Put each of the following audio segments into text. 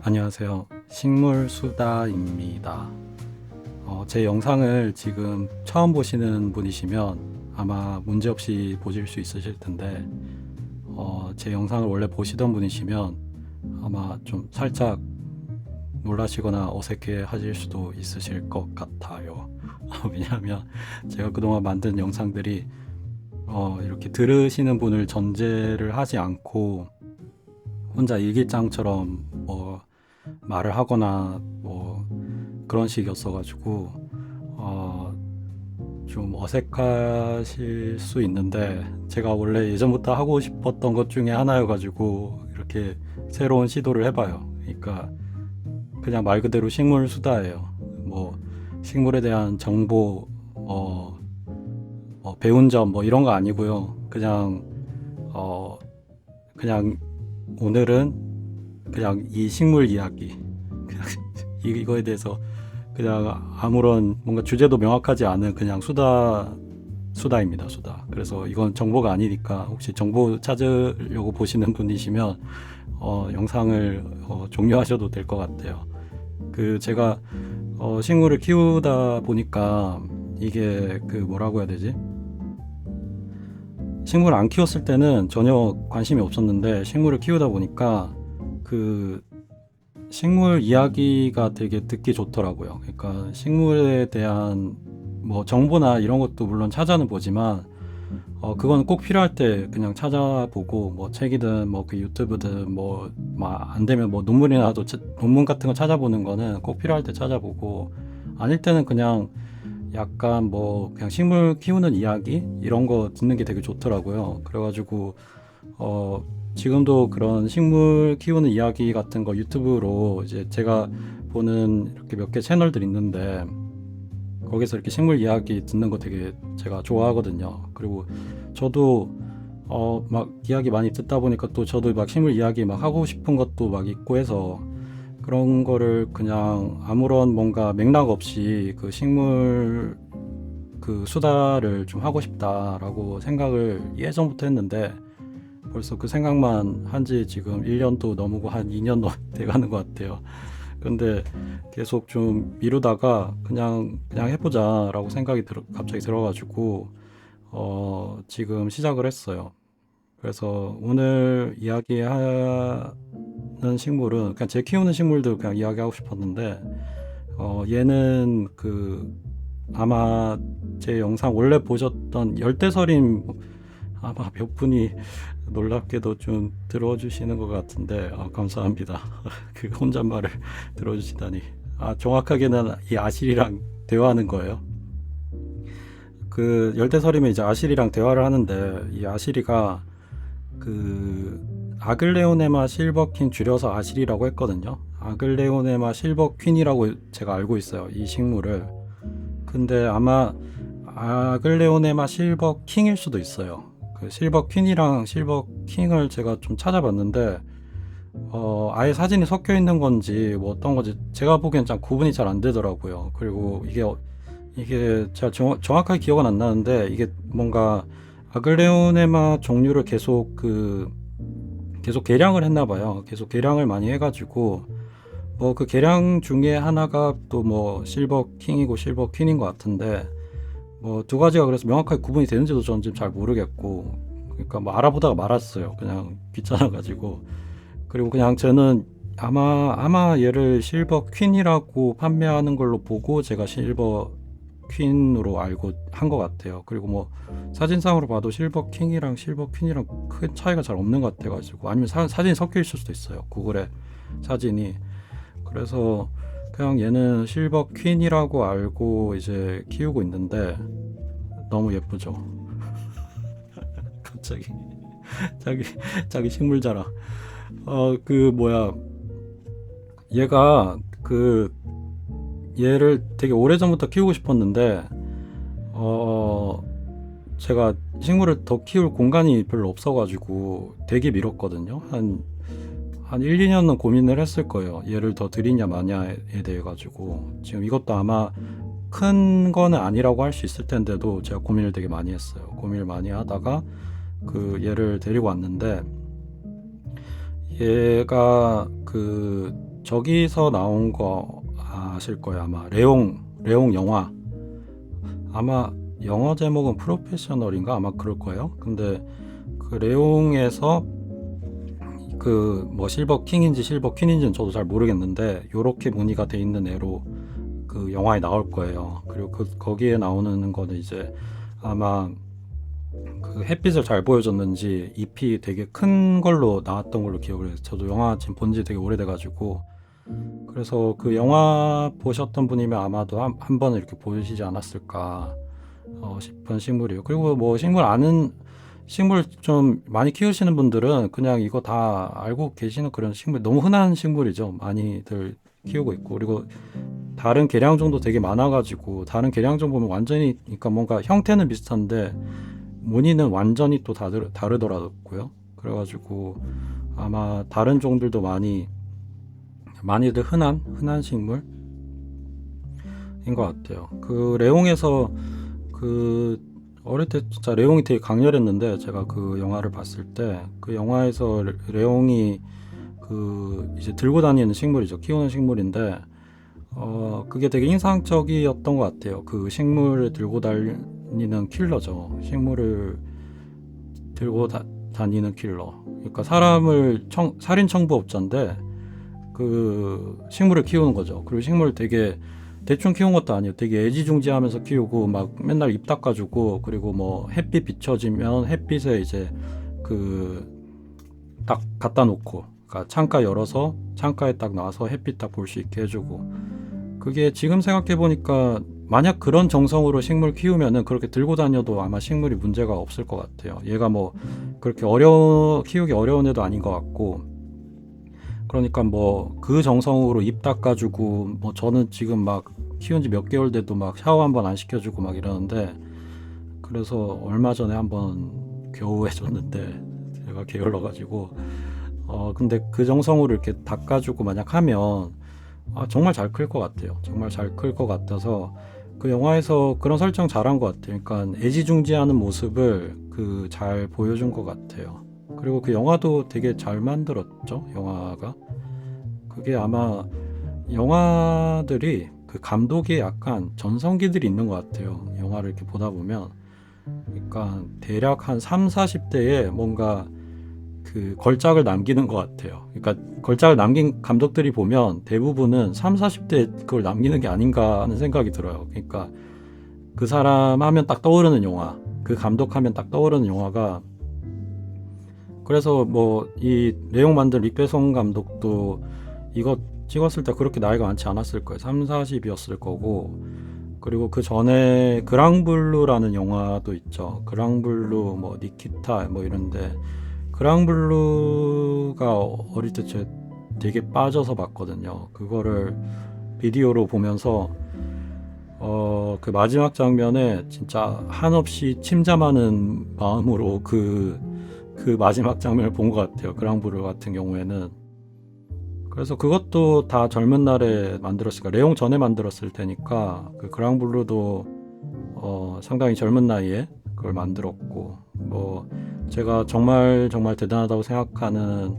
안녕하세요. 식물수다입니다. 제 영상을 지금 처음 보시는 분이시면 아마 문제없이 보실 수 있으실 텐데, 제 영상을 원래 보시던 분이시면 아마 좀 살짝 놀라시거나 어색해 하실 수도 있으실 것 같아요. 왜냐하면 제가 그동안 만든 영상들이 이렇게 들으시는 분을 전제를 하지 않고 혼자 일기장처럼 말을 하거나 그런 식이었어가지고 어, 좀 어색하실 수 있는데, 제가 원래 예전부터 하고 싶었던 것 중에 하나여가지고 이렇게 새로운 시도를 해봐요. 그러니까 그냥 말 그대로 식물 수다예요. 뭐 식물에 대한 정보, 배운 점 이런 거 아니고요. 어, 그냥 오늘은 그냥 이 식물 이야기, 그냥 이거에 대해서 그냥 아무런 뭔가 주제도 명확하지 않은 그냥 수다입니다, 수다. 그래서 이건 정보가 아니니까 혹시 정보 찾으려고 보시는 분이시면 영상을 종료하셔도 될 것 같아요. 제가 식물을 키우다 보니까 이게 뭐라고 해야 되지? 식물을 안 키웠을 때는 전혀 관심이 없었는데, 식물을 키우다 보니까 그 식물 이야기가 되게 듣기 좋더라고요. 그러니까 식물에 대한 정보나 이런 것도 물론 찾아는 보지만, 그건 꼭 필요할 때 그냥 찾아보고, 책이든 그 유튜브든 안 되면 논문이나 논문 같은 거 찾아보는 거는 꼭 필요할 때 찾아보고, 아닐 때는 그냥 약간 그냥 식물 키우는 이야기 이런 거 듣는 게 되게 좋더라고요. 그래가지고 지금도 그런 식물 키우는 이야기 같은 거 유튜브로 이제 제가 보는 이렇게 몇 개 채널들 있는데, 거기서 이렇게 식물 이야기 듣는 거 되게 제가 좋아하거든요. 그리고 저도 막 이야기 많이 듣다 보니까 또 저도 막 식물 이야기 막 하고 싶은 것도 막 있고 해서, 그런 거를 그냥 아무런 뭔가 맥락 없이 그 식물 수다를 좀 하고 싶다라고 생각을 예전부터 했는데, 벌써 그 생각만 한지 지금 1년도 넘고 한 2년 돼가는 것 같아요. 근데 계속 좀 미루다가 그냥 해보자라고 생각이 갑자기 들어가지고 지금 시작을 했어요. 그래서 오늘 이야기하는 식물은 그냥 제 키우는 식물들 그냥 이야기하고 싶었는데, 얘는 아마 제 영상 원래 보셨던 열대서림, 아마 몇 분이 놀랍게도 좀 들어주시는 것 같은데, 감사합니다. 그 혼잣말을 들어주시다니. 정확하게는 이 아실이랑 대화하는 거예요. 열대서림에 이제 아실이랑 대화를 하는데, 이 아실이가 아글레오네마 실버퀸, 줄여서 아실이라고 했거든요. 아글레오네마 실버퀸이라고 제가 알고 있어요, 이 식물을. 근데 아마 아글레오네마 실버킹일 수도 있어요. 실버퀸이랑 실버킹을 제가 좀 찾아봤는데, 아예 사진이 섞여 있는 건지 어떤 건지 제가 보기엔 참 구분이 잘 안 되더라고요. 그리고 이게 제가 정확하게 기억은 안 나는데, 이게 뭔가 아글레오네마 종류를 계속 개량을 했나 봐요. 계속 개량을 많이 해가지고 그 개량 중에 하나가 또 실버킹이고 실버퀸인 것 같은데, 두 가지가 그래서 명확하게 구분이 되는지도 저는 지금 잘 모르겠고, 그러니까 알아보다가 말았어요. 그냥 귀찮아가지고. 그리고 그냥 저는 아마 얘를 실버 퀸이라고 판매하는 걸로 보고 제가 실버 퀸으로 알고 한 것 같아요. 그리고 사진상으로 봐도 실버 킹이랑 실버 퀸이랑 큰 차이가 잘 없는 것 같아가지고, 아니면 사진이 섞여 있을 수도 있어요, 구글에 사진이. 그래서 그냥 얘는 실버 퀸이라고 알고 이제 키우고 있는데, 너무 예쁘죠. 갑자기 자기 식물 자랑. 얘가 얘를 되게 오래전부터 키우고 싶었는데, 제가 식물을 더 키울 공간이 별로 없어가지고 되게 미뤘거든요. 한 1, 2년은 고민을 했을 거예요. 얘를 더 들이냐 마냐에 대해 가지고. 지금 이것도 아마 큰 거는 아니라고 할 수 있을 텐데도 제가 고민을 되게 많이 했어요. 고민을 많이 하다가 얘를 데리고 왔는데, 얘가 저기서 나온 거 아실 거예요. 아마 레옹 영화. 아마 영어 제목은 프로페셔널인가 아마 그럴 거예요. 근데 그 레옹에서 그 뭐 실버 킹인지 실버 퀸인지는 저도 잘 모르겠는데 요렇게 무늬가 돼 있는 애로 그 영화에 나올 거예요. 그리고 거기에 나오는 거는 이제 아마 그 햇빛을 잘 보여줬는지 잎이 되게 큰 걸로 나왔던 걸로 기억을 해요. 저도 영화 지금 본지 되게 오래돼가지고 그래서 그 영화 보셨던 분이면 아마도 한 번은 이렇게 보시지 않았을까 싶은 식물이에요. 그리고 뭐 식물 좀 많이 키우시는 분들은 그냥 이거 다 알고 계시는 그런 식물, 너무 흔한 식물이죠. 많이들 키우고 있고 그리고 다른 계량종도 되게 많아가지고 다른 계량종 보면 완전히 그러니까 뭔가 형태는 비슷한데 무늬는 완전히 또 다르더라고요. 그래가지고 아마 다른 종들도 많이들 흔한 식물인 것 같아요. 그 레옹에서 그 어릴 때 진짜 레옹이 되게 강렬했는데 제가 그 영화를 봤을 때 그 영화에서 레옹이 그 이제 들고 다니는 식물이죠. 키우는 식물인데 그게 되게 인상적이었던 것 같아요. 그 식물을 들고 다니는 킬러죠. 식물을 들고 다니는 킬러. 그러니까 사람을 살인 청부업자인데 그 식물을 키우는 거죠. 그리고 식물을 되게 대충 키운 것도 아니에요. 되게 애지중지하면서 키우고 막 맨날 입 닦아주고 그리고 뭐 햇빛 비춰지면 햇빛에 이제 그 딱 갖다 놓고 그러니까 창가 열어서 창가에 딱 나와서 햇빛 딱 볼 수 있게 해주고 그게 지금 생각해 보니까 만약 그런 정성으로 식물 키우면은 그렇게 들고 다녀도 아마 식물이 문제가 없을 것 같아요. 얘가 뭐 그렇게 키우기 어려운 애도 아닌 것 같고 그러니까 뭐 그 정성으로 입 닦아주고 뭐 저는 지금 막 키운 지 몇 개월 돼도 막 샤워 한 번 안 시켜주고 막 이러는데 그래서 얼마 전에 한번 겨우 해줬는데 제가 게을러가지고 근데 그 정성으로 이렇게 닦아주고 만약 하면 정말 잘 클 것 같아요. 정말 잘 클 것 같아서 그 영화에서 그런 설정 잘한 것 같아요. 그러니까 애지중지하는 모습을 그 잘 보여준 것 같아요. 그리고 그 영화도 되게 잘 만들었죠. 영화가 그게 아마 영화들이 그 감독이 약간 전성기들이 있는 것 같아요. 영화를 이렇게 보다 보면 그러니까 대략 한 3, 40대에 뭔가 그 걸작을 남기는 것 같아요. 그러니까 걸작을 남긴 감독들이 보면 대부분은 3, 40대 그걸 남기는 게 아닌가 하는 생각이 들어요. 그러니까 그 사람 하면 딱 떠오르는 영화, 그 감독 하면 딱 떠오르는 영화가 그래서 뭐 이 내용 만든 릭배송 감독도 이거 찍었을 때 그렇게 나이가 많지 않았을 거예요. 3, 40이었을 거고 그리고 그 전에 그랑블루라는 영화도 있죠. 그랑블루 뭐 니키타 뭐 이런데 그랑블루가 어릴 때 되게 빠져서 봤거든요. 그거를 비디오로 보면서 그 마지막 장면에 진짜 한없이 침잠하는 마음으로 그 마지막 장면을 본 것 같아요. 그랑블루 같은 경우에는. 그래서 그것도 다 젊은 날에 만들었으니까 레옹 전에 만들었을 테니까 그 그랑블루도 상당히 젊은 나이에 그걸 만들었고 뭐 제가 정말 대단하다고 생각하는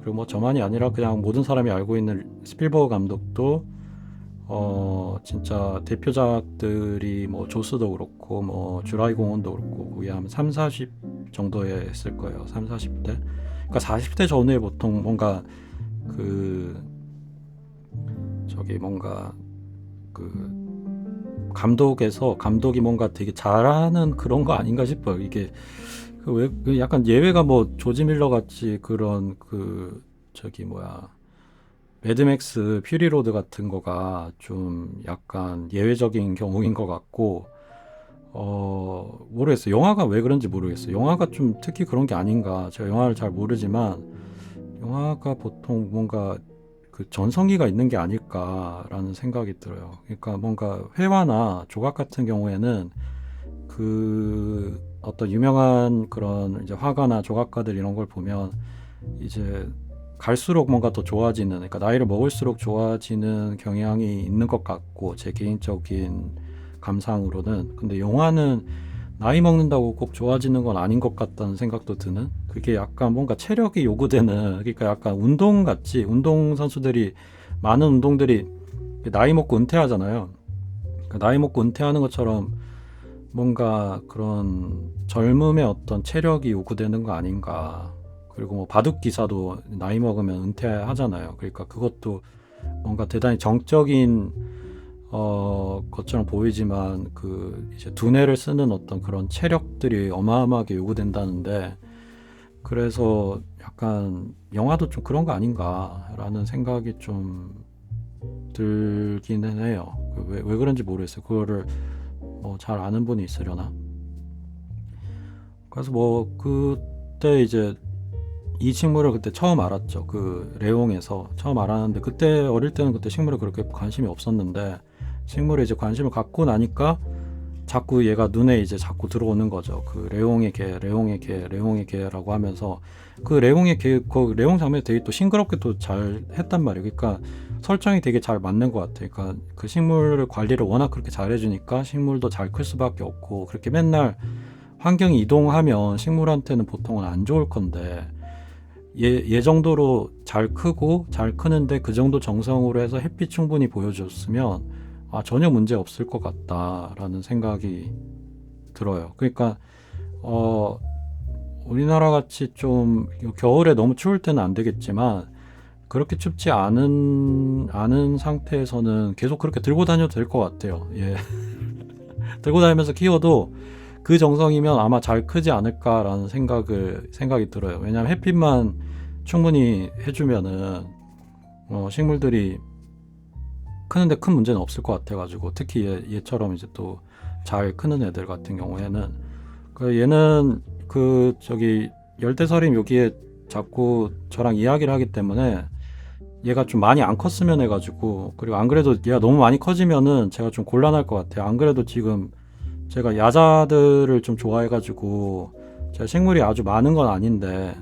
그리고 뭐 저만이 아니라 그냥 모든 사람이 알고 있는 스필버그 감독도 진짜 대표작들이 뭐 조스도 그렇고 뭐 주라이 공원도 그렇고 그게 한 3, 40 정도에 했을 거예요. 3, 40대. 그러니까 40대 전후에 보통 뭔가 그 저기 뭔가 그 감독이 뭔가 되게 잘하는 그런 거 아닌가 싶어요. 이게 그 약간 예외가 뭐 조지 밀러 같이 그런 그 저기 뭐야 매드맥스 퓨리로드 같은 거가 좀 약간 예외적인 경우인 것 같고 모르겠어요. 영화가 왜 그런지 모르겠어요. 영화가 좀 특히 그런 게 아닌가. 제가 영화를 잘 모르지만 영화가 보통 뭔가 그 전성기가 있는 게 아닐까라는 생각이 들어요. 그러니까 뭔가 회화나 조각 같은 경우에는 그 어떤 유명한 그런 이제 화가나 조각가들 이런 걸 보면 이제 갈수록 뭔가 더 좋아지는, 그러니까 나이를 먹을수록 좋아지는 경향이 있는 것 같고 제 개인적인 감상으로는. 근데 영화는 나이 먹는다고 꼭 좋아지는 건 아닌 것 같다는 생각도 드는, 그게 약간 뭔가 체력이 요구되는, 그러니까 약간 운동 같이, 운동 선수들이 많은 운동들이 나이 먹고 은퇴하잖아요. 그 나이 먹고 은퇴하는 것처럼 뭔가 그런 젊음의 어떤 체력이 요구되는 거 아닌가. 그리고 뭐 바둑 기사도 나이 먹으면 은퇴하잖아요. 그러니까 그것도 뭔가 대단히 정적인 것처럼 보이지만 그 이제 두뇌를 쓰는 어떤 그런 체력들이 어마어마하게 요구된다는데, 그래서 약간 영화도 좀 그런 거 아닌가라는 생각이 좀 들기는 해요. 왜 그런지 모르겠어요. 그거를 잘 아는 분이 있으려나? 그래서 뭐 그때 이제 이 식물을 그때 처음 알았죠. 그 레옹에서 처음 알았는데, 그때 어릴 때는 그때 식물에 그렇게 관심이 없었는데, 식물에 이제 관심을 갖고 나니까 자꾸 얘가 눈에 이제 자꾸 들어오는 거죠. 그 레옹의 개, 레옹의 개, 레옹의 개라고 하면서, 그 레옹의 개, 그 레옹 장면이 되게 또 싱그럽게 또 잘 했단 말이에요. 그러니까 설정이 되게 잘 맞는 것 같아요. 그러니까 그 식물 관리를 워낙 그렇게 잘 해주니까 식물도 잘 클 수밖에 없고, 그렇게 맨날 환경이 이동하면 식물한테는 보통은 안 좋을 건데, 얘 정도로 잘 크고 잘 크는데 그 정도 정성으로 해서 햇빛 충분히 보여줬으면 전혀 문제 없을 것 같다라는 생각이 들어요. 그러니까 어, 우리나라 같이 좀 겨울에 너무 추울 때는 안 되겠지만, 그렇게 춥지 않은 상태에서는 계속 그렇게 들고 다녀도 될 것 같아요. 예. 들고 다니면서 키워도 그 정성이면 아마 잘 크지 않을까라는 생각이 들어요. 왜냐하면 햇빛만 충분히 해주면은 식물들이 크는데 큰 문제는 없을 것 같아가지고, 특히 얘처럼 이제 또 잘 크는 애들 같은 경우에는, 얘는 그 저기 열대서림 여기에 자꾸 저랑 이야기를 하기 때문에, 얘가 좀 많이 안 컸으면 해가지고, 그리고 안 그래도 얘가 너무 많이 커지면은 제가 좀 곤란할 것 같아요. 안 그래도 지금 제가 야자들을 좀 좋아해가지고, 제가 식물이 아주 많은 건 아닌데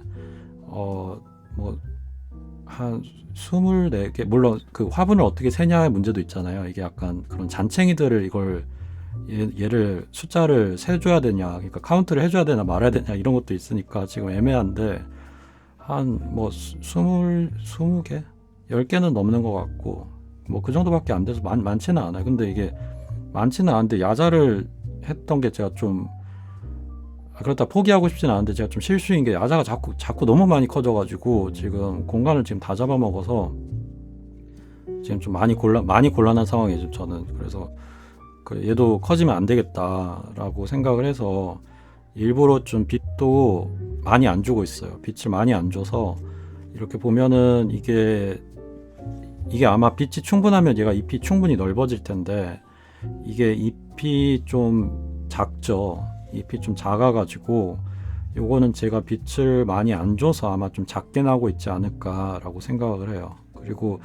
뭐 한 24개, 물론 그 화분을 어떻게 세냐의 문제도 있잖아요. 이게 약간 그런 잔챙이들을 이걸 얘를 숫자를 세줘야 되냐, 그러니까 카운트를 해줘야 되나 말아야 되냐, 이런 것도 있으니까 지금 애매한데, 한 뭐 20개? 10개는 넘는 것 같고, 뭐 그 정도밖에 안 돼서 많지는 않아요. 근데 이게 많지는 않은데 야자를 했던 게 제가 좀, 그렇다 포기하고 싶진 않은데 제가 좀 실수인 게, 야자가 자꾸 너무 많이 커져가지고 지금 공간을 지금 다 잡아먹어서 지금 좀 많이 곤란한 상황이죠, 저는. 그래서 얘도 커지면 안 되겠다라고 생각을 해서 일부러 좀 빛도 많이 안 주고 있어요. 빛을 많이 안 줘서, 이렇게 보면은 이게 아마 빛이 충분하면 얘가 잎이 충분히 넓어질 텐데, 이게 잎이 좀 작죠. 잎이 좀 작아가지고 요거는 제가 빛을 많이 안 줘서 아마 좀 작게 나고 있지 않을까라고 생각을 해요. 그리고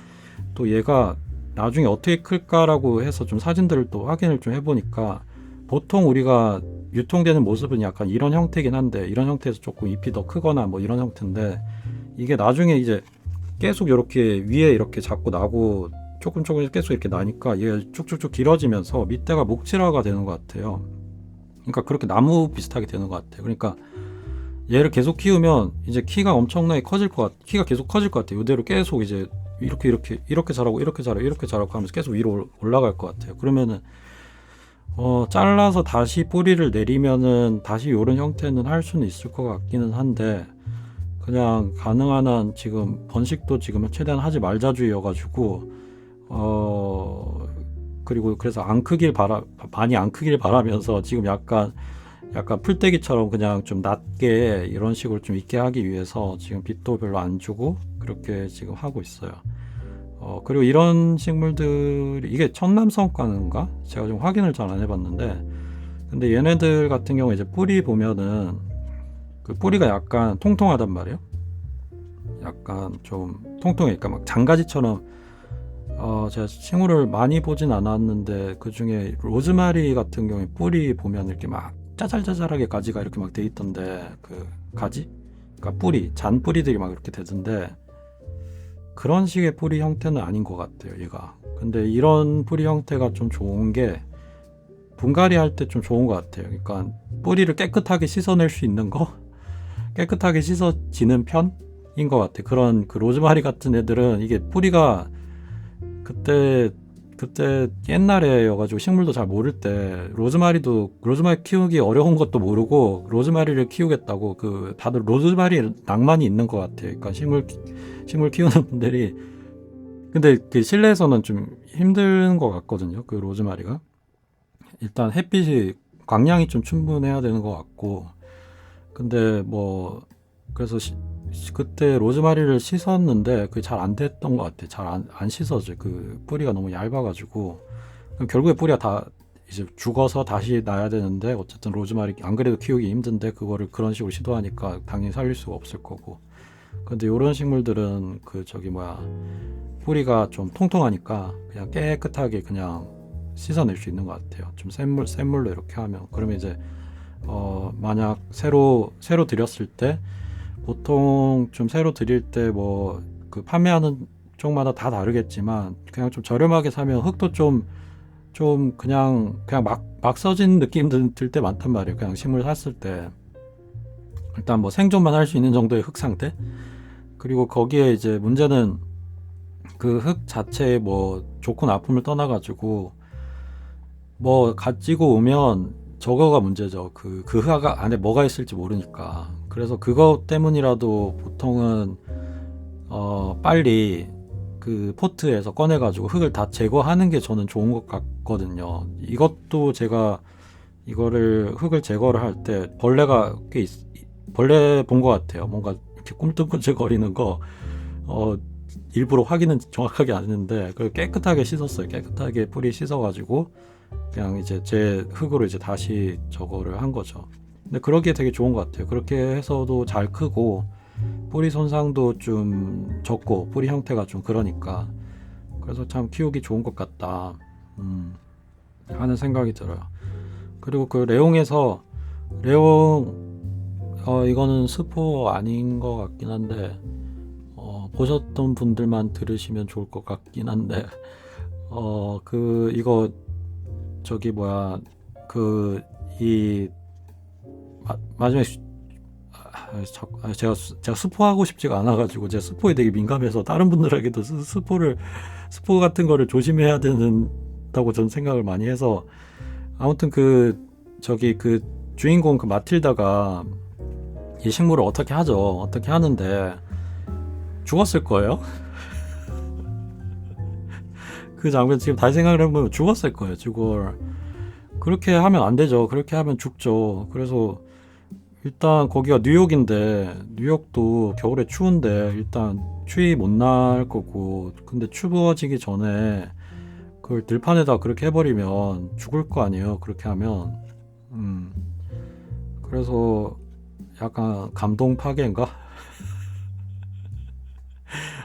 또 얘가 나중에 어떻게 클까라고 해서 좀 사진들을 또 확인을 좀 해보니까, 보통 우리가 유통되는 모습은 약간 이런 형태긴 한데, 이런 형태에서 조금 잎이 더 크거나 뭐 이런 형태인데, 이게 나중에 이제 계속 이렇게 위에 이렇게 자꾸 나고 조금 계속 이렇게 나니까 얘가 쭉쭉쭉 길어지면서 밑에가 목질화가 되는 것 같아요. 그러니까 그렇게 나무 비슷하게 되는 것 같아요. 그러니까 얘를 계속 키우면 이제 키가 엄청나게 키가 계속 커질 것 같아요. 이대로 계속 이제 이렇게 자라고 이렇게 자라고 하면서 계속 위로 올라갈 것 같아요. 그러면은 잘라서 다시 뿌리를 내리면은 다시 이런 형태는 할 수는 있을 것 같기는 한데, 그냥 가능한 한 지금 번식도 지금 최대한 하지 말자주의여가지고, 그리고 그래서 많이 안 크길 바라면서 지금 약간 풀떼기처럼 그냥 좀 낮게 이런 식으로 좀 있게 하기 위해서 지금 빛도 별로 안 주고 그렇게 지금 하고 있어요. 그리고 이런 식물들이 이게 천남성과인가? 제가 좀 확인을 잘 안 해봤는데, 근데 얘네들 같은 경우 이제 뿌리 보면은 그 뿌리가 약간 통통하단 말이에요. 약간 좀 통통해. 그러니까 막 장가지처럼. 제가 식물을 많이 보진 않았는데 그 중에 로즈마리 같은 경우에 뿌리 보면 이렇게 막 짜잘짜잘하게 가지가 이렇게 막 돼 있던데, 그 가지? 그러니까 잔뿌리들이 막 이렇게 되던데, 그런 식의 뿌리 형태는 아닌 것 같아요, 얘가. 근데 이런 뿌리 형태가 좀 좋은 게, 분갈이 할 때 좀 좋은 것 같아요. 그러니까 뿌리를 깨끗하게 씻어낼 수 있는 거, 깨끗하게 씻어지는 편인 것 같아요. 그런 그 로즈마리 같은 애들은 이게 뿌리가 그때 옛날에여가지고 식물도 잘 모를 때 로즈마리 키우기 어려운 것도 모르고 로즈마리를 키우겠다고 그 다들 로즈마리 낭만이 있는 것 같아요. 그러니까 식물 키우는 분들이 근데 그 실내에서는 좀 힘든 것 같거든요. 그 로즈마리가 일단 햇빛이 광량이 좀 충분해야 되는 것 같고 근데 뭐 그래서 그때 로즈마리를 씻었는데 그게 잘 안 됐던 것 같아. 잘 안 씻어져. 그 뿌리가 너무 얇아가지고 결국에 뿌리가 다 이제 죽어서 다시 나야 되는데 어쨌든 로즈마리 안 그래도 키우기 힘든데 그거를 그런 식으로 시도하니까 당연히 살릴 수가 없을 거고. 근데 이런 식물들은 그 저기 뭐야 뿌리가 좀 통통하니까 그냥 깨끗하게 그냥 씻어낼 수 있는 것 같아요. 좀 센 물로 이렇게 하면 그러면 이제 만약 새로 들였을 때 보통 좀 새로 드릴 때 뭐 그 판매하는 쪽마다 다 다르겠지만 그냥 좀 저렴하게 사면 흙도 좀 그냥 막 써진 느낌 들 때 많단 말이에요. 그냥 식물 샀을 때 일단 뭐 생존만 할 수 있는 정도의 흙 상태 그리고 거기에 이제 문제는 그 흙 자체에 뭐 좋고 나쁨을 떠나가지고 뭐 가지고 오면 저거가 문제죠. 그 흙 안에 뭐가 있을지 모르니까. 그래서 그거 때문이라도 보통은 빨리 그 포트에서 꺼내가지고 흙을 다 제거하는 게 저는 좋은 것 같거든요. 이것도 제가 이거를 흙을 제거를 할 때 벌레가 벌레 본 것 같아요. 뭔가 이렇게 꿈틀꿈틀 거리는 거 일부러 확인은 정확하게 안 했는데 그걸 깨끗하게 씻었어요. 깨끗하게 뿌리 씻어가지고 그냥 이제 제 흙으로 이제 다시 저거를 한 거죠. 근데 그러기에 되게 좋은 것 같아요. 그렇게 해서도 잘 크고 뿌리 손상도 좀 적고 뿌리 형태가 좀 그러니까 그래서 참 키우기 좋은 것 같다 하는 생각이 들어요. 그리고 그 레옹에서 이거는 스포 아닌 것 같긴 한데 보셨던 분들만 들으시면 좋을 것 같긴 한데 이거 저기 뭐야 이 마지막에 제가 스포하고 싶지가 않아가지고 제가 스포에 되게 민감해서 다른 분들에게도 스포 같은 거를 조심해야 된다고 전 생각을 많이 해서 아무튼 그 주인공 그 마틸다가 이 식물을 어떻게 하는데 죽었을 거예요. 그 장면 지금 다시 생각을 해보면 죽었을 거예요. 그렇게 하면 안 되죠. 그렇게 하면 죽죠. 그래서 일단 거기가 뉴욕인데 뉴욕도 겨울에 추운데 일단 추위 못 날 거고 근데 추워지기 전에 그걸 들판에다 그렇게 해버리면 죽을 거 아니에요. 그렇게 하면 그래서 약간 감동 파괴인가?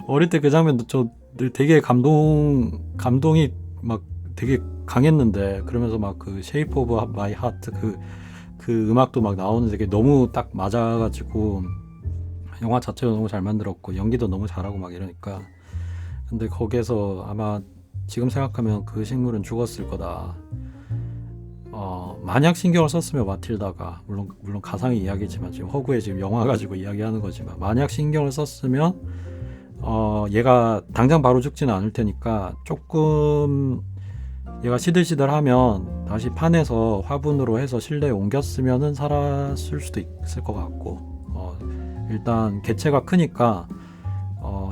어릴 때 그 장면 저 되게 감동이 막 되게 강했는데 그러면서 막 그 쉐이프 오브 마이 하트 그 음악도 막 나오는데 되게 너무 딱 맞아가지고 영화 자체도 너무 잘 만들었고 연기도 너무 잘하고 막 이러니까 근데 거기에서 아마 지금 생각하면 그 식물은 죽었을 거다. 만약 신경을 썼으면 마틸다가 물론 가상의 이야기지만 지금 허구에 지금 영화 가지고 이야기하는 거지만 만약 신경을 썼으면 얘가 당장 바로 죽지는 않을 테니까 조금 얘가 시들시들하면 다시 파내서 화분으로 해서 실내에 옮겼으면은 살았을 수도 있을 것 같고 일단 개체가 크니까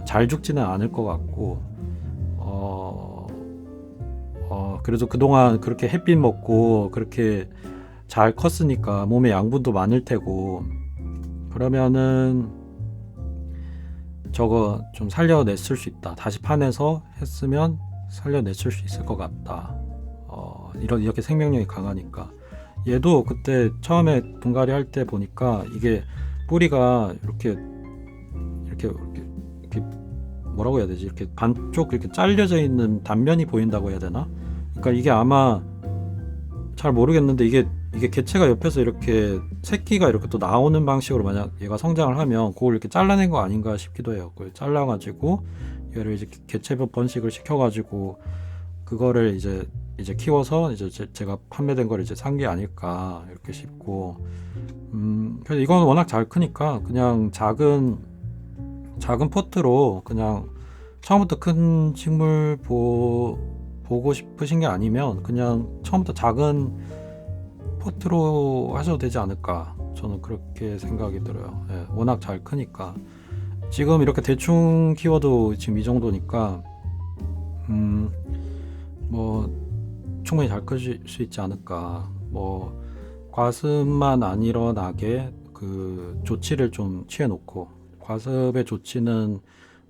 잘 죽지는 않을 것 같고 그래도 그동안 그렇게 햇빛 먹고 그렇게 잘 컸으니까 몸에 양분도 많을 테고 그러면은 저거 좀 살려냈을 수 있다. 다시 파내서 했으면 살려냈을 수 있을 것 같다. 이렇게 생명력이 강하니까 얘도 그때 처음에 분갈이 할 때 보니까 이게 뿌리가 이렇게 뭐라고 해야 되지? 이렇게 반쪽 이렇게 잘려져 있는 단면이 보인다고 해야 되나? 그러니까 이게 아마 잘 모르겠는데 이게 개체가 옆에서 이렇게 새끼가 이렇게 또 나오는 방식으로 만약 얘가 성장을 하면 그걸 이렇게 잘라낸 거 아닌가 싶기도 해요. 그걸 잘라가지고 얘를 이제 개체별 번식을 시켜가지고 그거를 이제 이제 키워서 이제 제가 판매된 걸 이제 산 게 아닐까 이렇게 싶고, 그래서 이건 워낙 잘 크니까 그냥 작은 포트로 그냥 처음부터 큰 식물 보고 싶으신 게 아니면 그냥 처음부터 작은 포트로 하셔도 되지 않을까, 저는 그렇게 생각이 들어요. 예, 워낙 잘 크니까 지금 이렇게 대충 키워도 지금 이 정도니까 뭐 충분히 잘 크실 수 있지 않을까. 뭐 과습만 안 일어나게 그 조치를 좀 취해 놓고, 과습의 조치는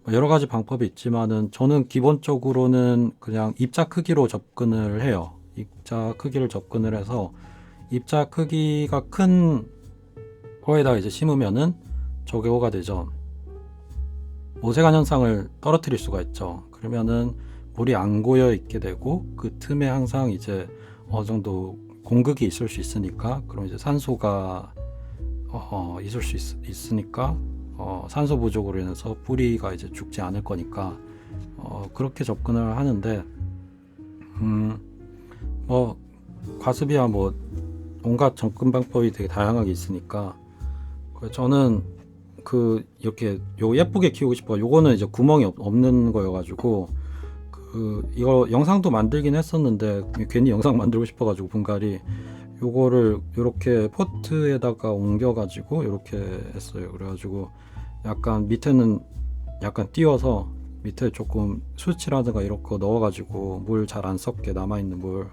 뭐 여러 가지 방법이 있지만은 저는 기본적으로는 그냥 입자 크기로 접근을 해요. 입자 크기를 접근을 해서 입자 크기가 큰 거에다 이제 심으면은 저기호가 되죠. 오세관 현상을 떨어뜨릴 수가 있죠. 그러면은 물이 안 고여 있게 되고 그 틈에 항상 이제 어느 정도 공급이 있을 수 있으니까, 그럼 이제 산소가 있을 수 있으니까 산소 부족으로 인해서 뿌리가 이제 죽지 않을 거니까 그렇게 접근을 하는데, 뭐 과습이야 뭐 온갖 접근 방법이 되게 다양하게 있으니까 저는 그 이렇게 요 예쁘게 키우고 싶어. 요거는 이제 구멍이 없는 거여가지고 그 이거 영상도 만들긴 했었는데 괜히 영상 만들고 싶어가지고 분갈이 요거를 요렇게 포트에다가 옮겨가지고 요렇게 했어요. 그래가지고 약간 밑에는 약간 띄워서 밑에 조금 수치라든가 이런 거 넣어가지고 물 잘 안 섞게 남아있는 물,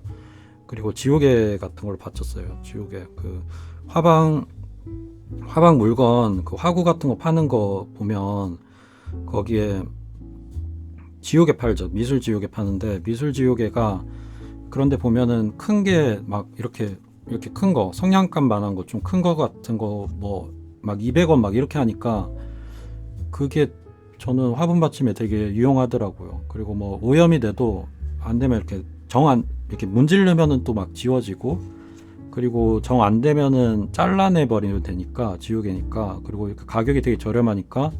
그리고 지우개 같은 걸 받쳤어요. 지우개 그 화방 물건 그 화구 같은 거 파는 거 보면 거기에 지우개 팔죠. 미술 지우개 파는데 미술 지우개가 그런데 보면은 큰 게 막 이렇게 큰 거 성냥감만한 거 좀 큰 거 같은 거 뭐 막 200원 막 이렇게 하니까 그게 저는 화분 받침에 되게 유용하더라고요. 그리고 뭐 오염이 돼도 안 되면 이렇게 이렇게 문지르면은 또 막 지워지고, 그리고 정 안 되면은 잘라내 버리면 되니까 지우개니까, 그리고 가격이 되게 저렴하니까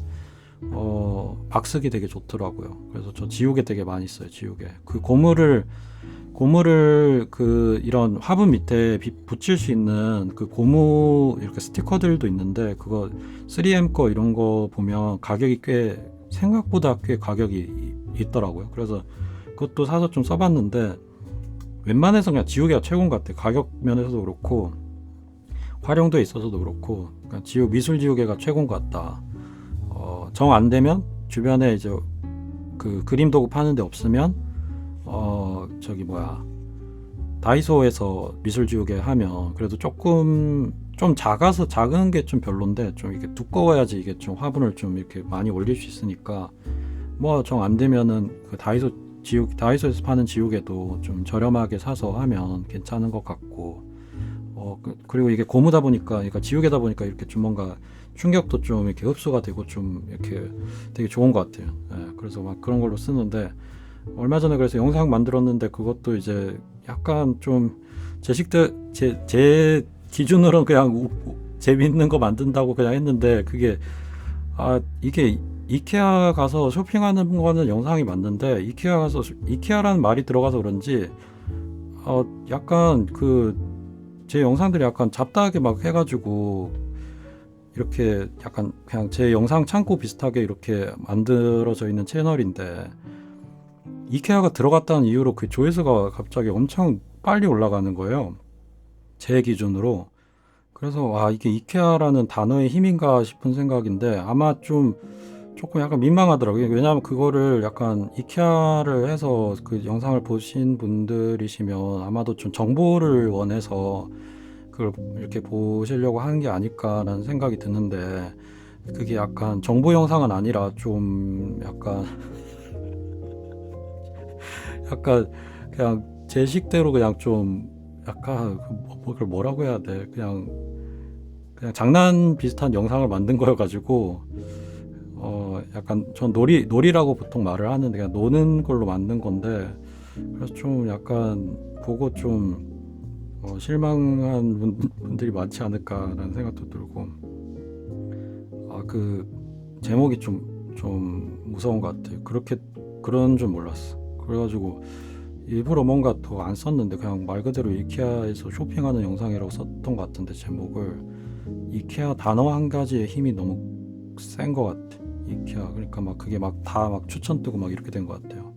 막 쓰기 되게 좋더라고요. 그래서 저 지우개 되게 많이 써요. 지우개 그 고무를 그 이런 화분 밑에 붙일 수 있는 그 고무 이렇게 스티커들도 있는데, 그거 3M 거 이런 거 보면 가격이 생각보다 꽤 가격이 있더라고요. 그래서 그것도 사서 좀 써봤는데 웬만해서 그냥 지우개가 최고인 것 같아요. 가격 면에서도 그렇고 활용도에 있어서도 그렇고, 그러니까 미술 지우개가 최고인 것 같다. 정 안 되면 주변에 이제 그 그림 도구 파는 데 없으면 저기 뭐야 다이소에서 미술 지우개 하면 그래도 조금 좀 작은 게 좀 별론데, 좀 이렇게 두꺼워야지 이게 좀 화분을 좀 이렇게 많이 올릴 수 있으니까, 뭐 정 안 되면은 그 다이소에서 파는 지우개도 좀 저렴하게 사서 하면 괜찮은 것 같고, 그리고 이게 고무다 보니까, 그러니까 지우개다 보니까 이렇게 좀 뭔가 충격도 좀 이렇게 흡수가 되고 좀 이렇게 되게 좋은 것 같아요. 예, 그래서 막 그런 걸로 쓰는데, 얼마 전에 그래서 영상 만들었는데 그것도 이제 약간 좀 제 기준으로는 그냥 재밌는 거 만든다고 그냥 했는데, 그게 이게 이케아 가서 쇼핑하는 거는 영상이 맞는데, 이케아라는 말이 들어가서 그런지 약간 제 영상들이 약간 잡다하게 막 해가지고 이렇게 약간 그냥 제 영상 창고 비슷하게 이렇게 만들어져 있는 채널인데, 이케아가 들어갔다는 이유로 그 조회수가 갑자기 엄청 빨리 올라가는 거예요, 제 기준으로. 그래서 와, 이게 이케아라는 단어의 힘인가 싶은 생각인데, 아마 조금 약간 민망하더라고요. 왜냐하면 그거를 약간 이케아를 해서 그 영상을 보신 분들이시면 아마도 좀 정보를 원해서 그걸 이렇게 보시려고 하는 게 아닐까라는 생각이 드는데, 그게 약간 정보 영상은 아니라 좀 약간 그냥 제 식대로 그냥 좀 약간 그걸 뭐라고 해야 돼, 그냥 장난 비슷한 영상을 만든 거여가지고 약간 전 놀이라고 보통 말을 하는데 그냥 노는 걸로 만든 건데, 그래서 좀 약간 보고 좀 실망한 분들이 많지 않을까라는 생각도 들고, 그 제목이 좀 무서운 것 같아요. 그런 줄 몰랐어. 그래가지고 일부러 뭔가 더 안 썼는데 그냥 말 그대로 이케아에서 쇼핑하는 영상이라고 썼던 것 같은데 제목을 이케아 단어 한 가지의 힘이 너무 센 것 같아. 이케아 그러니까 막 그게 막 다 막 추천 뜨고 막 이렇게 된 것 같아요.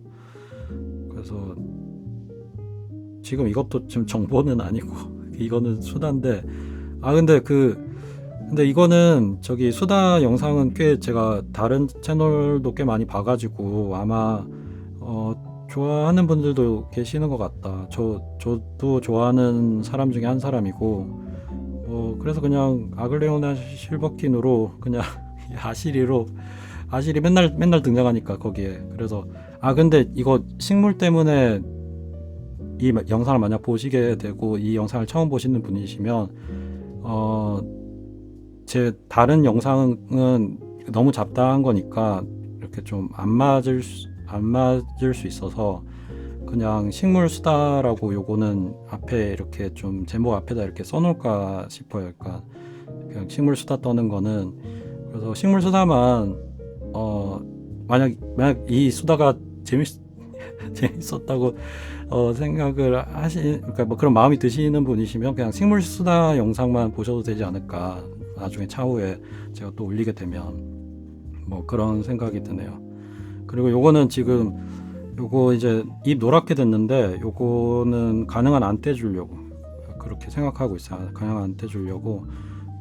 그래서 지금 이것도 지금 정보는 아니고 이거는 수다인데 근데 이거는 저기 수다 영상은 꽤 제가 다른 채널도 꽤 많이 봐가지고 아마 좋아하는 분들도 계시는 것 같다. 저도 좋아하는 사람 중에 한 사람이고 그래서 그냥 아글레오나 실버킨으로 그냥 아실이 맨날 등장하니까 거기에 그래서 근데 이거 식물 때문에 이 영상을 만약 보시게 되고 이 영상을 처음 보시는 분이시면 제 다른 영상은 너무 잡다한 거니까 이렇게 좀 안 맞을 수 있어서 그냥 식물 수다라고 요거는 앞에 이렇게 좀 제목 앞에다 이렇게 써놓을까 싶어요. 그러니까 그냥 식물 수다 떠는 거는 그래서 식물 수다만 만약 이 수다가 재밌었다고 생각을 그러니까 뭐 그런 마음이 드시는 분이시면 그냥 식물 수다 영상만 보셔도 되지 않을까. 나중에 차후에 제가 또 올리게 되면 뭐 그런 생각이 드네요. 그리고 요거는 지금 요거 이제 잎 노랗게 됐는데 요거는 가능한 안 떼주려고 그렇게 생각하고 있어요. 가능한 안 떼주려고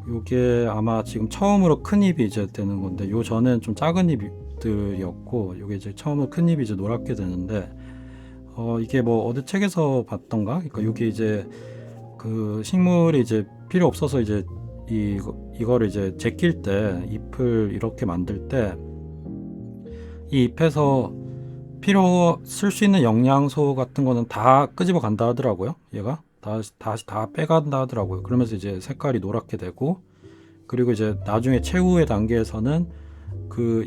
요게 아마 지금 처음으로 큰 잎이 이제 되는 건데 요 전엔 좀 작은 잎들이었고 요게 이제 처음으로 큰 잎이 이제 노랗게 되는데 이게 뭐 어디 책에서 봤던가? 그러니까 요게 이제 그 식물이 이제 필요 없어서 이제 이거를 이제 제낄 때 잎을 이렇게 만들 때 이 잎에서 쓸 수 있는 영양소 같은 거는 다 끄집어 간다 하더라고요. 얘가 다시 다 빼간다 하더라고요. 그러면서 이제 색깔이 노랗게 되고 그리고 이제 나중에 최후의 단계에서는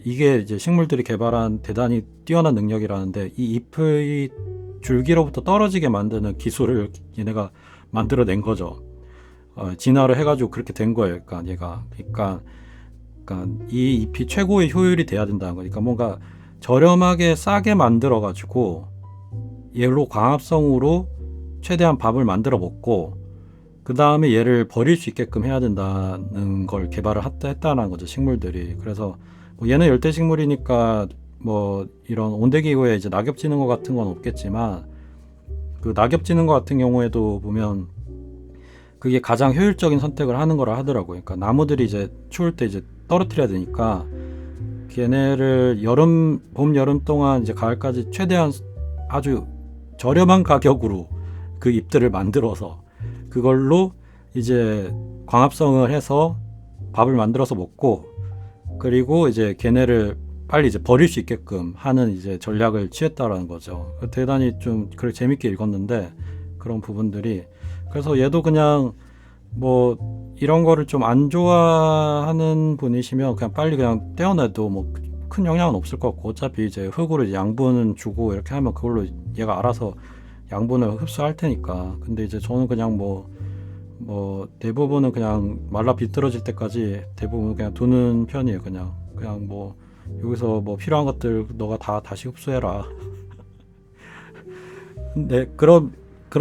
이게 이제 식물들이 개발한 대단히 뛰어난 능력이라는데 이 잎의 줄기로부터 떨어지게 만드는 기술을 얘네가 만들어낸 거죠. 진화를 해가지고 그렇게 된 거예요. 그러니까 이 잎이 최고의 효율이 돼야 된다는 거니까 뭔가 저렴하게 싸게 만들어 가지고 얘로 광합성으로 최대한 밥을 만들어 먹고 그 다음에 얘를 버릴 수 있게끔 해야 된다는 걸 개발을 했다는 거죠, 식물들이. 그래서 뭐 얘는 열대 식물이니까 뭐 이런 온대기후에 이제 낙엽 지는 것 같은 건 없겠지만 그 낙엽 지는 것 같은 경우에도 보면 그게 가장 효율적인 선택을 하는 거라 하더라고요. 그러니까 나무들이 이제 추울 때 이제 떨어뜨려야 되니까 걔네를 봄, 여름 동안 이제 가을까지 최대한 아주 저렴한 가격으로 그 잎들을 만들어서 그걸로 이제 광합성을 해서 밥을 만들어서 먹고 그리고 이제 걔네를 빨리 이제 버릴 수 있게끔 하는 이제 전략을 취했다라는 거죠. 대단히 좀 그렇게 재밌게 읽었는데 그런 부분들이 그래서 얘도 그냥 뭐 이런 거를 좀 안 좋아하는 분이시면 그냥 빨리 그냥 떼어내도 뭐 큰 영향은 없을 것 같고 어차피 이제 흙으로 이제 양분 주고 이렇게 하면 그걸로 얘가 알아서 양분을 흡수할 테니까. 근데 이제 저는 그냥 뭐 대부분은 그냥 말라 비틀어질 때까지 대부분 그냥 두는 편이에요. 그냥 뭐 여기서 뭐 필요한 것들 너가 다시 흡수해라. 근데 그런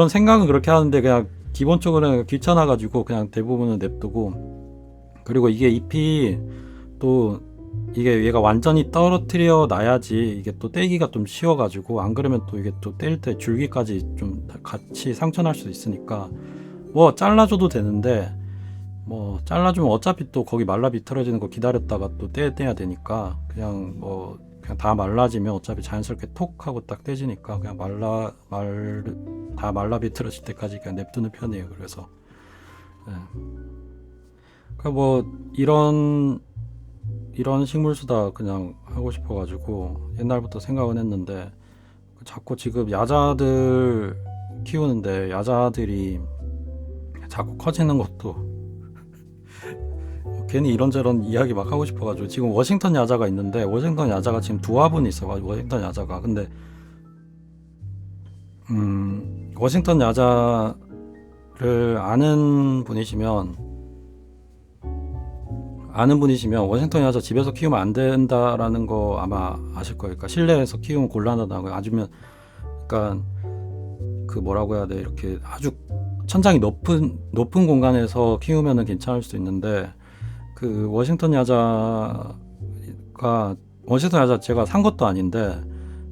생각은 그렇게 하는데 그냥 기본적으로는 귀찮아가지고 그냥 대부분은 냅두고 그리고 이게 잎이 또 이게 얘가 완전히 떨어뜨려 놔야지 이게 또 떼기가 좀 쉬워가지고 안 그러면 또 이게 또 뗄 때 줄기까지 좀 같이 상처날 수 있으니까 뭐 잘라줘도 되는데 뭐 잘라주면 어차피 또 거기 말라 비틀어지는 거 기다렸다가 또 떼야 되니까 그냥 다 말라지면 어차피 자연스럽게 톡 하고 딱 떼지니까 그냥 다 말라 비틀어질 때까지 그냥 냅두는 편이에요. 그래서 네. 그러니까 뭐 이런 식물 수다 그냥 하고 싶어가지고 옛날부터 생각은 했는데 자꾸 지금 야자들 키우는데 야자들이 자꾸 커지는 것도 괜히 이런저런 이야기 막 하고 싶어가지고 지금 워싱턴 야자가 있는데 워싱턴 야자가 지금 두 화분이 있어가지고 워싱턴 야자가 근데 워싱턴 야자를 아는 분이시면 워싱턴 야자 집에서 키우면 안 된다라는 거 아마 아실 거예요. 그러니까 실내에서 키우면 곤란하다고 아주면 그러니까 그 뭐라고 해야 돼, 이렇게 아주 천장이 높은 공간에서 키우면은 괜찮을 수도 있는데, 그 워싱턴 야자 제가 산 것도 아닌데,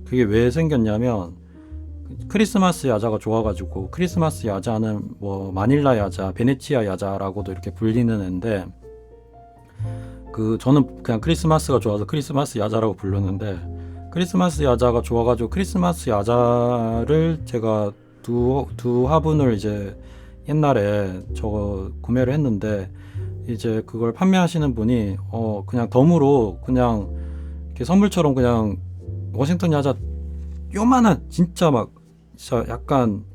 그게 왜 생겼냐면 크리스마스 야자가 좋아가지고, 크리스마스 야자는 뭐 마닐라 야자, 베네치아 야자라고도 이렇게 불리는 애인데, 그 저는 그냥 크리스마스가 좋아서 크리스마스 야자라고 부르는데, 크리스마스 야자가 좋아가지고 크리스마스 야자를 제가 두 화분을 이제 옛날에 저거 구매를 했는데, 이제 그걸 판매하시는 분이 그냥 덤으로 그냥 이렇게 선물처럼 그냥 워싱턴 야자 요만한, 진짜 막 진짜 약간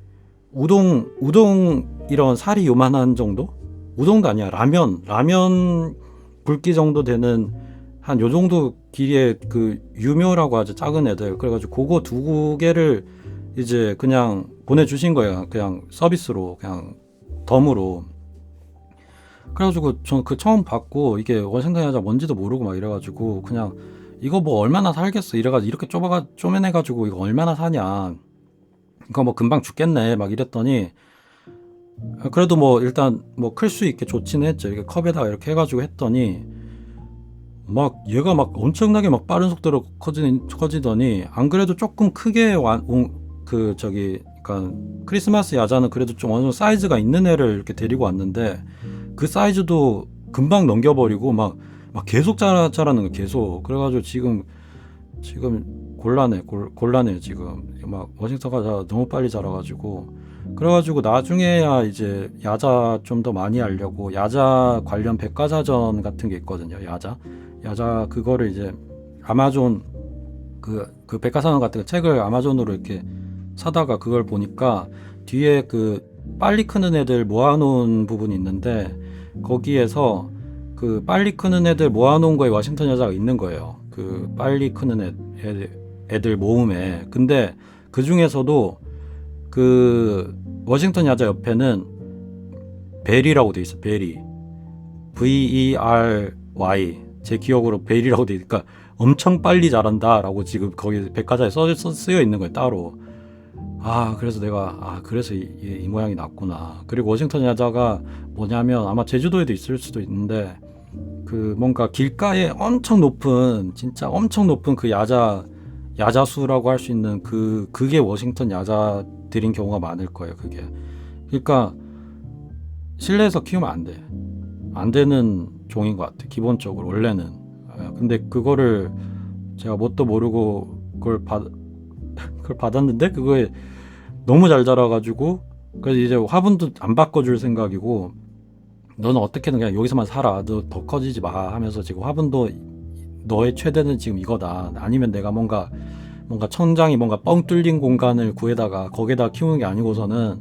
우동 이런 살이 요만한 정도? 우동도 아니야, 라면 굵기 정도 되는 한 요 정도 길이의 그 유묘라고 하죠, 작은 애들. 그래가지고 그거 두 개를 이제 그냥 보내주신 거예요, 그냥 서비스로, 그냥 덤으로. 그래가지고 전 그 처음 받고, 이게 워싱턴 야자 뭔지도 모르고 막 이래가지고 그냥 이거 뭐 얼마나 살겠어 이래가지고, 이렇게 쪼매내가지고 이거 얼마나 사냐, 이거 뭐 금방 죽겠네 막 이랬더니, 그래도 뭐 일단 뭐 클 수 있게 좋지는 했죠. 이렇게 컵에다가 이렇게 해가지고 했더니 막 얘가 막 엄청나게 막 빠른 속도로 커지더니, 안 그래도 조금 크게 그러니까 크리스마스 야자는 그래도 좀 어느 정도 사이즈가 있는 애를 이렇게 데리고 왔는데, 그 사이즈도 금방 넘겨버리고 막 계속 자라는 거 계속. 그래가지고 지금 곤란해 지금. 막 워싱턴 가자 너무 빨리 자라가지고. 그래가지고 나중에야 이제 야자 좀 더 많이 하려고, 야자 관련 백과사전 같은 게 있거든요. 야자 그거를 이제 아마존 그 백과사전 같은 거 책을 아마존으로 이렇게 사다가 그걸 보니까, 뒤에 그 빨리 크는 애들 모아놓은 부분이 있는데, 거기에서 그 빨리 크는 애들 모아놓은 거에 워싱턴 야자가 있는 거예요. 그 빨리 크는 애들 모음에. 근데 그 중에서도 그 워싱턴 야자 옆에는 베리라고 돼 있어. 베리. VERY. 제 기억으로 베리라고 돼 있으니까 엄청 빨리 자란다라고 지금 거기 백과사에 쓰여 있는 거예요, 따로. 그래서 내가 그래서 이 모양이 났구나. 그리고 워싱턴 야자가 뭐냐면, 아마 제주도에도 있을 수도 있는데, 그 뭔가 길가에 진짜 엄청 높은 그 야자수라고 할 수 있는 그게 워싱턴 야자들인 경우가 많을 거예요, 그게. 그러니까 실내에서 키우면 안 되는 종인 것 같아, 기본적으로 원래는. 근데 그거를 제가 뭣도 모르고 그걸 받았는데, 그거에 너무 잘 자라가지고, 그래서 이제 화분도 안 바꿔줄 생각이고, 너는 어떻게든 그냥 여기서만 살아, 너 더 커지지 마 하면서, 지금 화분도 너의 최대는 지금 이거다, 아니면 내가 뭔가 천장이 뭔가 뻥 뚫린 공간을 구해다가 거기에다 키우는 게 아니고서는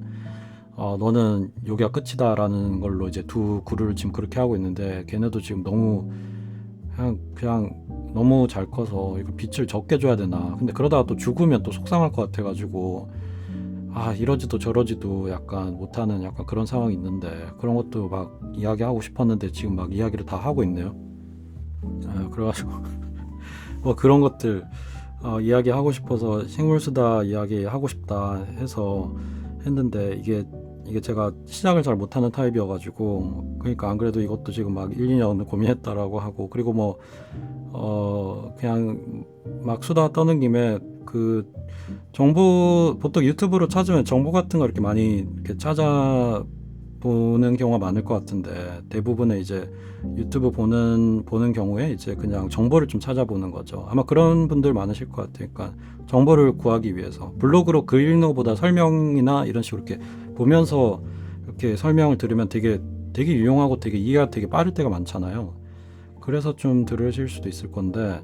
너는 여기가 끝이다라는 걸로 이제 두 그루를 지금 그렇게 하고 있는데, 걔네도 지금 너무 그냥 너무 잘 커서 이거 빛을 적게 줘야 되나. 근데 그러다가 또 죽으면 또 속상할 것 같아가지고, 이러지도 저러지도 약간 못하는 약간 그런 상황이 있는데, 그런 것도 막 이야기하고 싶었는데 지금 막 이야기를 다 하고 있네요. 그래가지고 뭐 그런 것들 이야기하고 싶어서 식물수다 이야기하고 싶다 해서 했는데, 이게 제가 시작을 잘 못하는 타입이어가지고, 그러니까 안 그래도 이것도 지금 막 1, 2년 고민했다라고 하고, 그리고 뭐 그냥 막 수다 떠는 김에 그 정보, 보통 유튜브로 찾으면 정보 같은 거 이렇게 많이 이렇게 찾아보는 경우가 많을 것 같은데, 대부분의 이제 유튜브 보는 경우에 이제 그냥 정보를 좀 찾아보는 거죠. 아마 그런 분들 많으실 것 같아요. 그러니까 정보를 구하기 위해서 블로그로 글 읽는 것보다 설명이나 이런 식으로 이렇게 보면서 이렇게 설명을 들으면 되게 유용하고 되게 이해가 되게 빠를 때가 많잖아요. 그래서 좀 들으실 수도 있을 건데,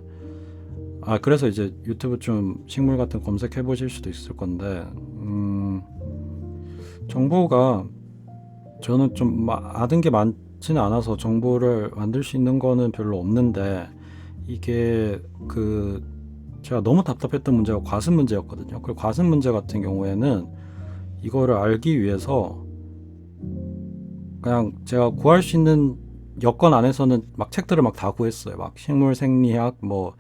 그래서 이제 유튜브 좀 식물 같은 검색해 보실 수도 있을 건데, 정보가 저는 좀 아는 게 많지는 않아서 정보를 만들 수 있는 거는 별로 없는데, 이게 제가 너무 답답했던 문제가 과습 문제였거든요. 그 과습 문제 같은 경우에는 이거를 알기 위해서 그냥 제가 구할 수 있는 여건 안에서는 막 책들을 막 다 구했어요. 막 식물 생리학, 뭐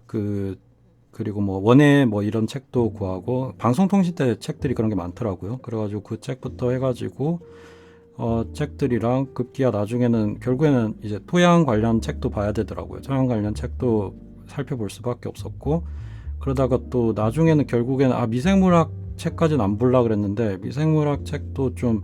그 그리고 뭐 원예 뭐 이런 책도 구하고 방송통신대 책들이 그런 게 많더라고요. 그래가지고 그 책부터 해가지고 책들이랑 급기야 나중에는 결국에는 이제 토양 관련 책도 봐야 되더라고요. 토양 관련 책도 살펴볼 수밖에 없었고, 그러다가 또 나중에는 결국에는 미생물학 책까지는 안 볼라 그랬는데 미생물학 책도 좀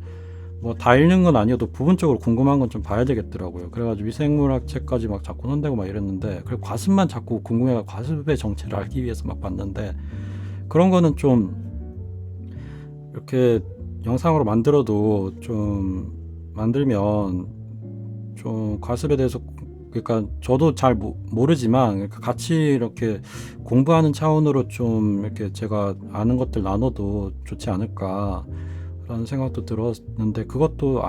뭐 다 읽는 건 아니어도 부분적으로 궁금한 건 좀 봐야 되겠더라고요. 그래가지고 미생물학 책까지 막 자꾸 손대고 막 이랬는데, 그리고 과습만 자꾸 궁금해가 과습의 정체를 알기 위해서 막 봤는데, 그런 거는 좀 이렇게 영상으로 만들어도 좀 만들면 좀 과습에 대해서, 그러니까 저도 잘 모르지만 그러니까 같이 이렇게 공부하는 차원으로 좀 이렇게 제가 아는 것들 나눠도 좋지 않을까라는 생각도 들었는데, 그것도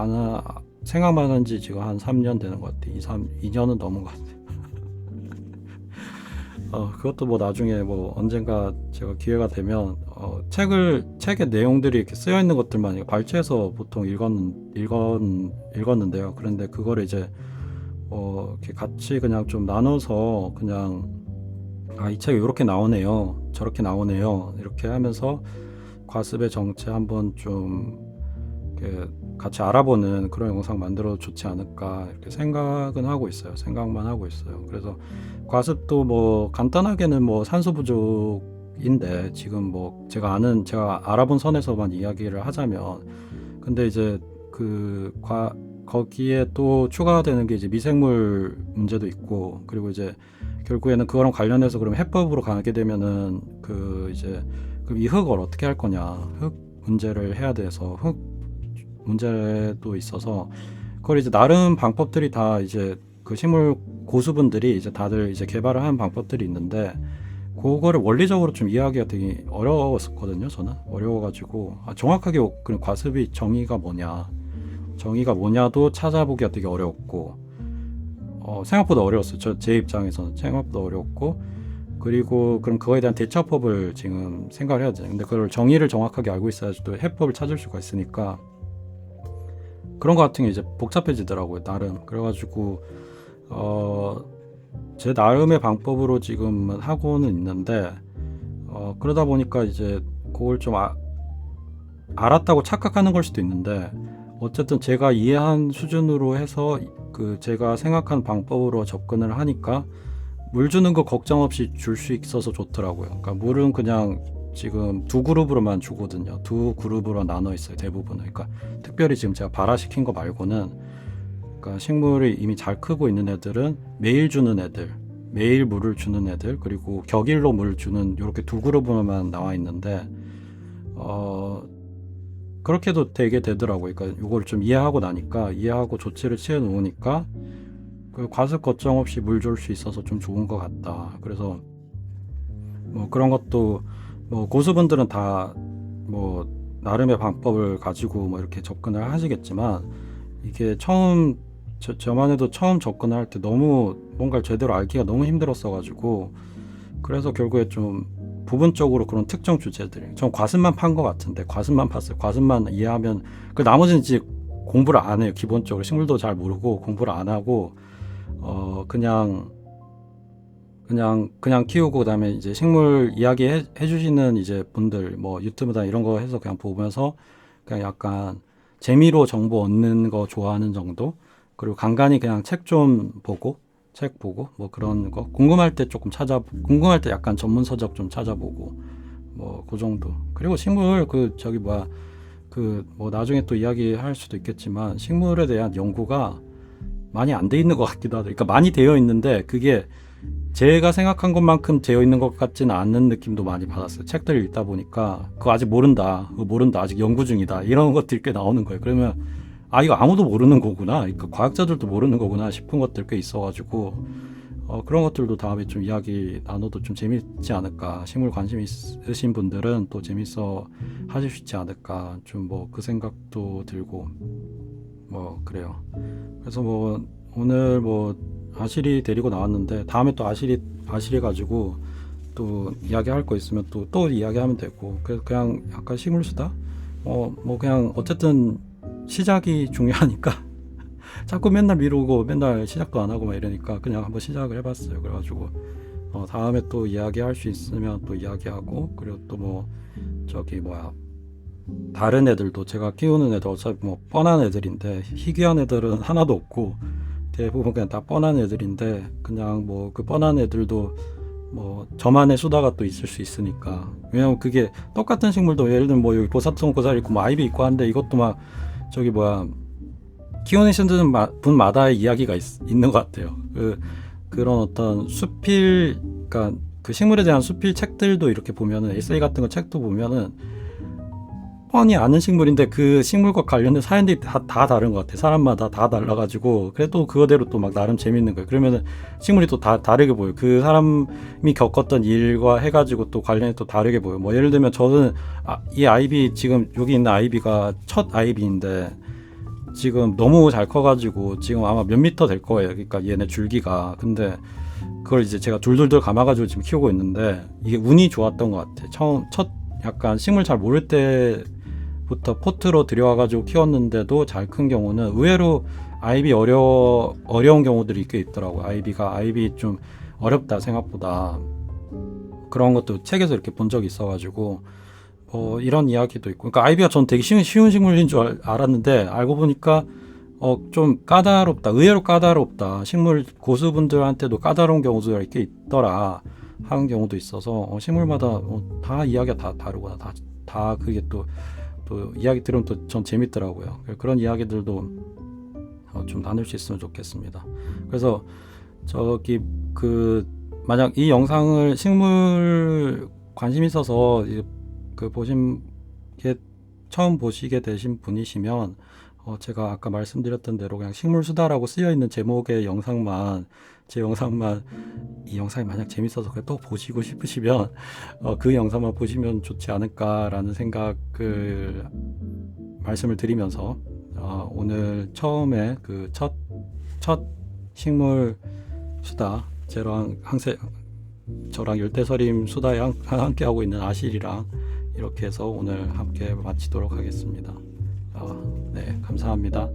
생각만 한 지 지금 한 3년 되는 것 같아요. 2년은 넘은 것 같아요. 그것도 뭐 나중에 뭐 언젠가 제가 기회가 되면 책의 내용들이 이렇게 쓰여 있는 것들만 발췌해서 보통 읽었는데요. 그런데 그거를 이제 이렇게 같이 그냥 좀 나눠서 그냥 이 책이 이렇게 나오네요, 저렇게 나오네요, 이렇게 하면서 과습의 정체 한번 좀 이렇게 같이 알아보는 그런 영상 만들어도 좋지 않을까 이렇게 생각은 하고 있어요. 생각만 하고 있어요. 그래서 과습도 뭐 간단하게는 뭐 산소 부족인데, 지금 뭐 제가 알아본 선에서만 이야기를 하자면, 근데 이제 거기에 또 추가되는 게 이제 미생물 문제도 있고, 그리고 이제 결국에는 그거랑 관련해서 그럼 해법으로 가게 되면은 이제 그럼 이 흙을 어떻게 할 거냐, 흙 문제를 해야 돼서 흙 문제도 있어서, 그걸 이제 나름 방법들이 다 이제 그 식물 고수분들이 이제 다들 이제 개발을 하는 방법들이 있는데, 그거를 원리적으로 좀 이해하기가 되게 어려웠었거든요. 저는 어려워가지고 정확하게 그럼 과습이 정의가 뭐냐도 찾아보기가 되게 어려웠고, 생각보다 어려웠어요. 제 입장에서는 생각보다 어려웠고, 그리고 그럼 그거에 대한 대처법을 지금 생각을 해야 돼요. 근데 그걸 정의를 정확하게 알고 있어야지 또 해법을 찾을 수가 있으니까, 그런 거 같은 게 이제 복잡해지더라고요, 나름. 그래가지고 제 나름의 방법으로 지금은 하고는 있는데, 그러다 보니까 이제 그걸 좀 알았다고 착각하는 걸 수도 있는데, 어쨌든 제가 이해한 수준으로 해서 제가 생각한 방법으로 접근을 하니까 물 주는 거 걱정 없이 줄 수 있어서 좋더라고요. 그러니까 물은 그냥 지금 두 그룹으로만 주거든요. 두 그룹으로 나눠 있어요, 대부분은. 그러니까 특별히 지금 제가 발화시킨 거 말고는, 그러니까 식물이 이미 잘 크고 있는 애들은 매일 주는 애들, 매일 물을 주는 애들, 그리고 격일로 물 주는, 이렇게 두 그룹으로만 나와 있는데, 그렇게도 되게 되더라고요. 그러니까 이걸 좀 이해하고 조치를 취해 놓으니까 과습 걱정 없이 물 줄 수 있어서 좀 좋은 것 같다. 그래서 뭐 그런 것도 뭐 고수분들은 다 뭐 나름의 방법을 가지고 뭐 이렇게 접근을 하시겠지만, 이게 저만 해도 처음 접근을 할 때 너무 뭔가를 제대로 알기가 너무 힘들었어가지고, 그래서 결국에 좀 부분적으로 그런 특정 주제들, 전 과습만 판 것 같은데 과습만 팠어요. 과습만 이해하면 그 나머지는 이제 공부를 안 해요. 기본적으로 식물도 잘 모르고 공부를 안 하고 그냥 키우고, 그다음에 이제 식물 이야기 해주시는 이제 분들 뭐 유튜브나 이런 거 해서 그냥 보면서 그냥 약간 재미로 정보 얻는 거 좋아하는 정도. 그리고 간간히 그냥 책 보고 뭐 그런 거 궁금할 때 궁금할 때 약간 전문 서적 좀 찾아보고 뭐 그 정도. 그리고 식물 뭐 나중에 또 이야기할 수도 있겠지만, 식물에 대한 연구가 많이 안 돼 있는 것 같기도 하다. 그러니까 많이 되어 있는데 그게 제가 생각한 것만큼 되어 있는 것 같지는 않는 느낌도 많이 받았어요. 책들을 읽다 보니까 그거 아직 모른다, 아직 연구 중이다, 이런 것들이 꽤 나오는 거예요. 그러면 이거 아무도 모르는 거구나, 그러니까 과학자들도 모르는 거구나 싶은 것들 꽤 있어가지고 그런 것들도 다음에 좀 이야기 나눠도 좀 재밌지 않을까. 식물 관심 있으신 분들은 또 재밌어 하실 수 있지 않을까, 좀 뭐 그 생각도 들고 뭐 그래요. 그래서 뭐 오늘 뭐 아실이 데리고 나왔는데, 다음에 또 아실이 가지고 또 이야기할 거 있으면 또 이야기하면 되고, 그래서 그냥 약간 식물 수다, 뭐 그냥 어쨌든 시작이 중요하니까 자꾸 맨날 미루고 맨날 시작도 안 하고 막 이러니까 그냥 한번 시작을 해봤어요. 그래가지고 다음에 또 이야기할 수 있으면 또 이야기하고, 그리고 또 뭐 저기 뭐야, 다른 애들도 제가 키우는 애들 어차피 뭐 뻔한 애들인데, 희귀한 애들은 하나도 없고 대부분 그냥 다 뻔한 애들인데, 그냥 뭐 그 뻔한 애들도 뭐 저만의 수다가 또 있을 수 있으니까. 왜냐면 그게 똑같은 식물도 예를 들면 뭐 여기 보사성 고사리 있고 뭐 아이비 있고 한데, 이것도 막 저기 뭐야, 키우시는 분마다의 이야기가 있는 것 같아요. 그런 어떤 수필, 그러니까 그 식물에 대한 수필 책들도 이렇게 보면은, 에세이 같은 거 책도 보면은 뻔히 아는 식물인데 그 식물과 관련된 사연들이 다 다른 것 같아. 사람마다 다 달라가지고, 그래도 그거대로 또 막 나름 재밌는 거예요. 그러면은 식물이 또 다 다르게 보여. 그 사람이 겪었던 일과 해가지고 또 관련이 또 다르게 보여. 뭐 예를 들면 저는 이 아이비, 지금 여기 있는 아이비가 첫 아이비인데 지금 너무 잘 커가지고 지금 아마 몇 미터 될 거예요. 그러니까 얘네 줄기가. 근데 그걸 이제 제가 둘둘둘 감아가지고 지금 키우고 있는데, 이게 운이 좋았던 것 같아. 첫 약간 식물 잘 모를 때부터 포트로 들여와가지고 키웠는데도 잘 큰 경우는 의외로 아이비 어려운 경우들이 꽤 있더라고요. 아이비 좀 어렵다 생각보다. 그런 것도 책에서 이렇게 본 적이 있어가지고 이런 이야기도 있고. 그러니까 아이비가 전 되게 쉬운 식물인 줄 알았는데, 알고 보니까 좀 까다롭다, 의외로 까다롭다, 식물 고수분들한테도 까다로운 경우도 이렇게 있더라 하는 경우도 있어서, 식물마다 다 이야기가 다 다르구나. 다 그게 또 이야기 들으면 또 전 재밌더라고요. 그런 이야기들도 좀 나눌 수 있으면 좋겠습니다. 그래서 저기 만약 이 영상을 식물 관심 있어서 처음 보시게 되신 분이시면, 제가 아까 말씀드렸던 대로 그냥 식물 수다라고 쓰여 있는 제목의 제 영상만, 이 영상이 만약 재밌어서 또 보시고 싶으시면 그 영상만 보시면 좋지 않을까라는 생각을 말씀을 드리면서, 오늘 처음에 첫 식물 수다, 저랑 열대서림 수다에 함께 하고 있는 아실이랑 이렇게 해서 오늘 함께 마치도록 하겠습니다. 네, 감사합니다.